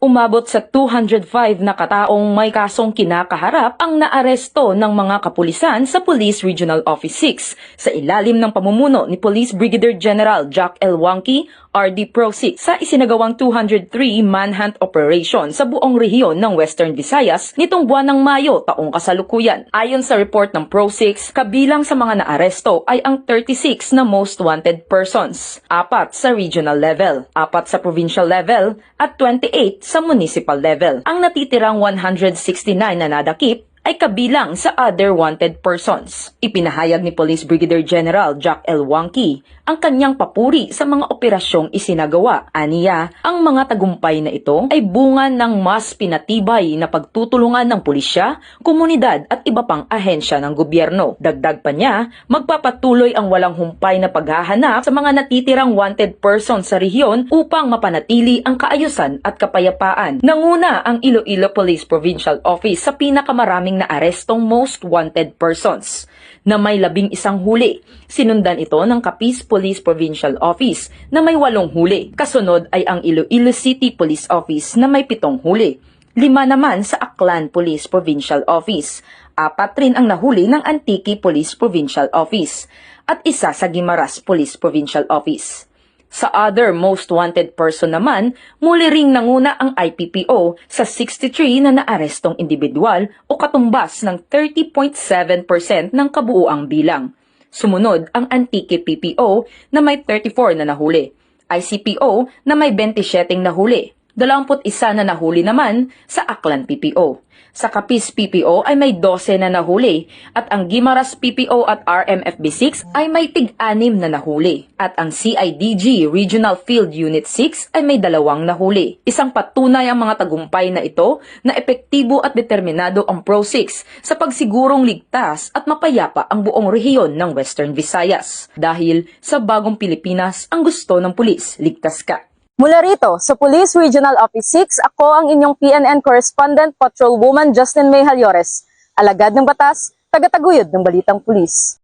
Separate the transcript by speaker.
Speaker 1: Umabot sa 205 na kataong may kasong kinakaharap ang naaresto ng mga kapulisan sa Police Regional Office 6 sa ilalim ng pamumuno ni Police Brigadier General Jack L. Wangki, RD Pro 6 sa isinagawang 203 manhunt operation sa buong rehiyon ng Western Visayas nitong buwan ng Mayo taong kasalukuyan. Ayon sa report ng Pro 6, kabilang sa mga naaresto ay ang 36 na most wanted persons, 4 sa regional level, 4 sa provincial level at 28 sa municipal level. Ang natitirang 169 na nadakip ay kabilang sa other wanted persons. Ipinahayag ni Police Brigadier General Jack L. Wangki ang kanyang papuri sa mga operasyong isinagawa. Aniya, ang mga tagumpay na ito ay bunga ng mas pinatibay na pagtutulungan ng pulisya, komunidad at iba pang ahensya ng gobyerno. Dagdag pa niya, magpapatuloy ang walang humpay na paghahanap sa mga natitirang wanted persons sa rehiyon upang mapanatili ang kaayusan at kapayapaan. Nanguna ang Iloilo Police Provincial Office sa pinakamaraming na arestong most wanted persons na may 11 huli. Sinundan ito ng Capiz Police Provincial Office na may 8 huli. Kasunod ay ang Iloilo City Police Office na may 7 huli. 5 naman sa Aklan Police Provincial Office. 4 rin ang nahuli ng Antique Police Provincial Office at 1 sa Guimaras Police Provincial Office. Sa other most wanted person naman, muli ring nanguna ang IPPO sa 63 na naarestong individual o katumbas ng 30.7% ng kabuuang bilang. Sumunod ang Antique PPO na may 34 na nahuli, ICPO na may 27 nahuli, 21 na nahuli naman sa Aklan PPO. Sa Capiz PPO ay may 12 na nahuli at ang Guimaras PPO at RMFB6 ay may tig-6 na nahuli at ang CIDG Regional Field Unit 6 ay may 2 nahuli. Isang patunay ang mga tagumpay na ito na epektibo at determinado ang Pro 6 sa pagsigurong ligtas at mapayapa ang buong rehiyon ng Western Visayas. Dahil sa bagong Pilipinas ang gusto ng pulis, ligtas ka.
Speaker 2: Mula rito, sa Police Regional Office 6, ako ang inyong PNN Correspondent Patrolwoman Justin May Halyores, alagad ng batas, tagataguyod ng Balitang Pulis.